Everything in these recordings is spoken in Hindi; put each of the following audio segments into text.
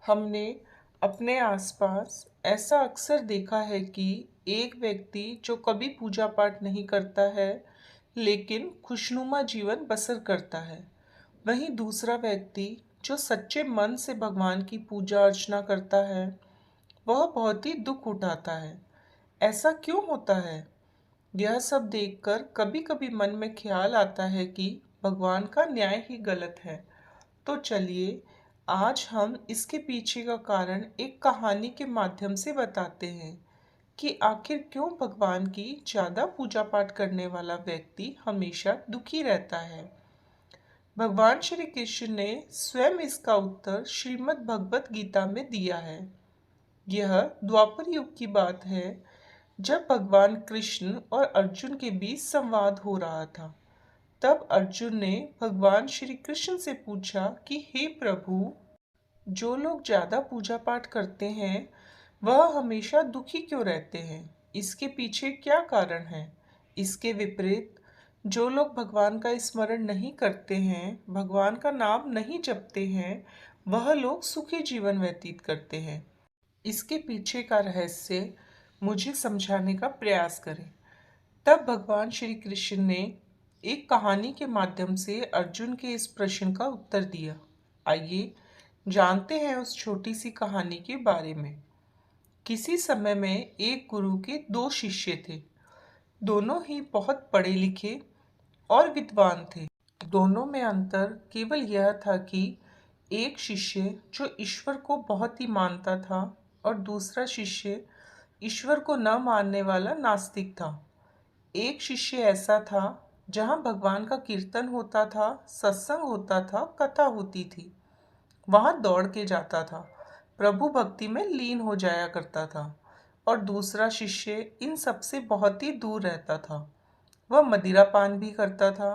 हमने अपने आसपास ऐसा अक्सर देखा है कि एक व्यक्ति जो कभी पूजा पाठ नहीं करता है लेकिन खुशनुमा जीवन बसर करता है। वहीं दूसरा व्यक्ति जो सच्चे मन से भगवान की पूजा अर्चना करता है वह बहुत ही दुख उठाता है। ऐसा क्यों होता है? यह सब देखकर कभी कभी मन में ख्याल आता है कि भगवान का न्याय ही गलत है। तो चलिए आज हम इसके पीछे का कारण एक कहानी के माध्यम से बताते हैं कि आखिर क्यों भगवान की ज़्यादा पूजा पाठ करने वाला व्यक्ति हमेशा दुखी रहता है। भगवान श्री कृष्ण ने स्वयं इसका उत्तर श्रीमद् भगवत गीता में दिया है। यह द्वापर युग की बात है जब भगवान कृष्ण और अर्जुन के बीच संवाद हो रहा था। तब अर्जुन ने भगवान श्री कृष्ण से पूछा कि हे प्रभु, जो लोग ज्यादा पूजा पाठ करते हैं वह हमेशा दुखी क्यों रहते हैं? इसके पीछे क्या कारण है? इसके विपरीत जो लोग भगवान का स्मरण नहीं करते हैं, भगवान का नाम नहीं जपते हैं, वह लोग सुखी जीवन व्यतीत करते हैं। इसके पीछे का रहस्य मुझे समझाने का प्रयास करें। तब भगवान श्री कृष्ण ने एक कहानी के माध्यम से अर्जुन के इस प्रश्न का उत्तर दिया। आइए जानते हैं उस छोटी सी कहानी के बारे में। किसी समय में एक गुरु के दो शिष्य थे। दोनों ही बहुत पढ़े लिखे और विद्वान थे। दोनों में अंतर केवल यह था कि एक शिष्य जो ईश्वर को बहुत ही मानता था और दूसरा शिष्य ईश्वर को न मानने वाला नास्तिक था। एक शिष्य ऐसा था जहाँ भगवान का कीर्तन होता था, सत्संग होता था, कथा होती थी, वहाँ दौड़ के जाता था, प्रभु भक्ति में लीन हो जाया करता था। और दूसरा शिष्य इन सबसे बहुत ही दूर रहता था। वह मदिरा पान भी करता था।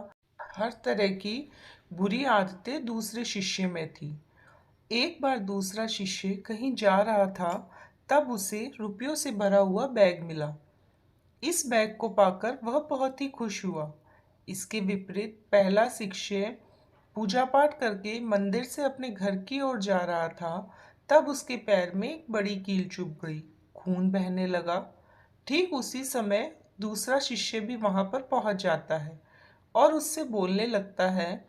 हर तरह की बुरी आदतें दूसरे शिष्य में थी। एक बार दूसरा शिष्य कहीं जा रहा था, तब उसे रुपयों से भरा हुआ बैग मिला। इस बैग को पाकर वह बहुत ही खुश हुआ। इसके विपरीत पहला शिष्य पूजा पाठ करके मंदिर से अपने घर की ओर जा रहा था, तब उसके पैर में एक बड़ी कील चुभ गई, खून बहने लगा। ठीक उसी समय दूसरा शिष्य भी वहां पर पहुंच जाता है और उससे बोलने लगता है,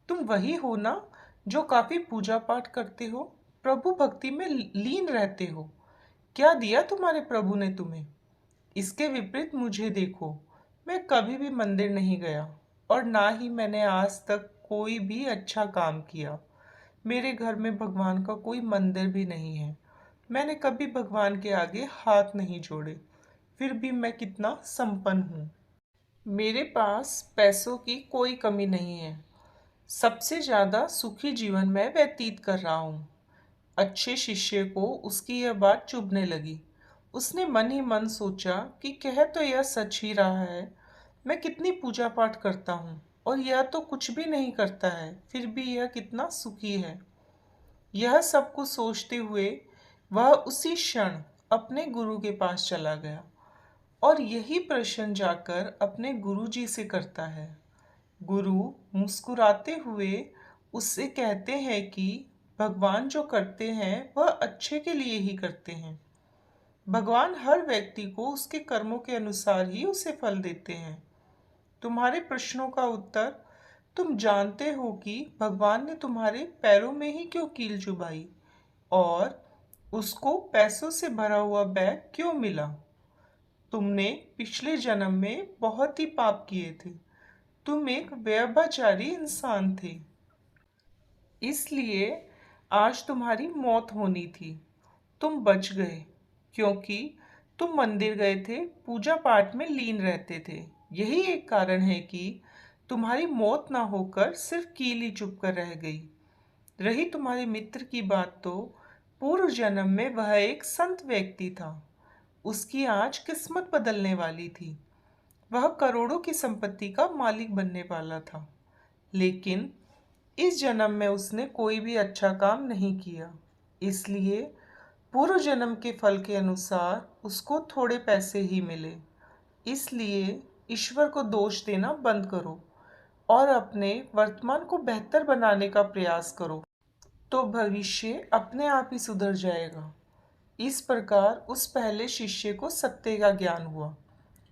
तुम वही हो ना जो काफी पूजा पाठ करते हो, प्रभु भक्ति में लीन रहते हो। क्या दिया तुम्हारे प्रभु ने तुम्हें? इसके विपरीत मुझे देखो, मैं कभी भी मंदिर नहीं गया और ना ही मैंने आज तक कोई भी अच्छा काम किया। मेरे घर में भगवान का कोई मंदिर भी नहीं है। मैंने कभी भगवान के आगे हाथ नहीं जोड़े, फिर भी मैं कितना संपन्न हूँ। मेरे पास पैसों की कोई कमी नहीं है। सबसे ज़्यादा सुखी जीवन मैं व्यतीत कर रहा हूँ। अच्छे शिष्य को उसकी यह बात चुभने लगी। उसने मन ही मन सोचा कि कह तो यह सच ही रहा है। मैं कितनी पूजा पाठ करता हूँ और यह तो कुछ भी नहीं करता है, फिर भी यह कितना सुखी है। यह सब कुछ सोचते हुए वह उसी क्षण अपने गुरु के पास चला गया और यही प्रश्न जाकर अपने गुरु जी से करता है। गुरु मुस्कुराते हुए उससे कहते हैं कि भगवान जो करते हैं वह अच्छे के लिए ही करते हैं। भगवान हर व्यक्ति को उसके कर्मों के अनुसार ही उसे फल देते हैं। तुम्हारे प्रश्नों का उत्तर, तुम जानते हो कि भगवान ने तुम्हारे पैरों में ही क्यों कील चुभाई और उसको पैसों से भरा हुआ बैग क्यों मिला। तुमने पिछले जन्म में बहुत ही पाप किए थे। तुम एक व्यभिचारी इंसान थे, इसलिए आज तुम्हारी मौत होनी थी। तुम बच गए क्योंकि तुम मंदिर गए थे, पूजा पाठ में लीन रहते थे। यही एक कारण है कि तुम्हारी मौत ना होकर सिर्फ कीली चुप कर रह गई। रही तुम्हारे मित्र की बात, तो पूर्व जन्म में वह एक संत व्यक्ति था। उसकी आज किस्मत बदलने वाली थी। वह करोड़ों की संपत्ति का मालिक बनने वाला था, लेकिन इस जन्म में उसने कोई भी अच्छा काम नहीं किया। इसलिए पूर्व जन्म के फल के अनुसार उसको थोड़े पैसे ही मिले। इसलिए ईश्वर को दोष देना बंद करो और अपने वर्तमान को बेहतर बनाने का प्रयास करो। तो भविष्य अपने आप ही सुधर जाएगा। इस प्रकार उस पहले शिष्य को सत्य का ज्ञान हुआ।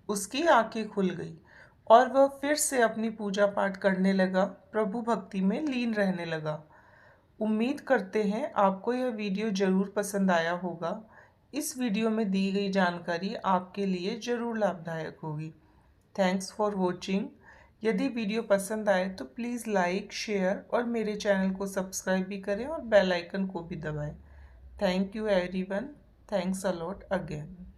उसकी आंखें खुल गई और वह फिर से अपनी पूजा पाठ करने लगा, प्रभु भक्ति में लीन रहने लगा। उम्मीद करते हैं आपको यह वीडियो ज़रूर पसंद आया होगा। इस वीडियो में दी गई जानकारी आपके लिए ज़रूर लाभदायक होगी। Thanks for watching. यदि वीडियो पसंद आए तो प्लीज़ लाइक, शेयर और मेरे चैनल को सब्सक्राइब भी करें और बेल आइकन को भी दबाएं। Thank you everyone. Thanks a lot again.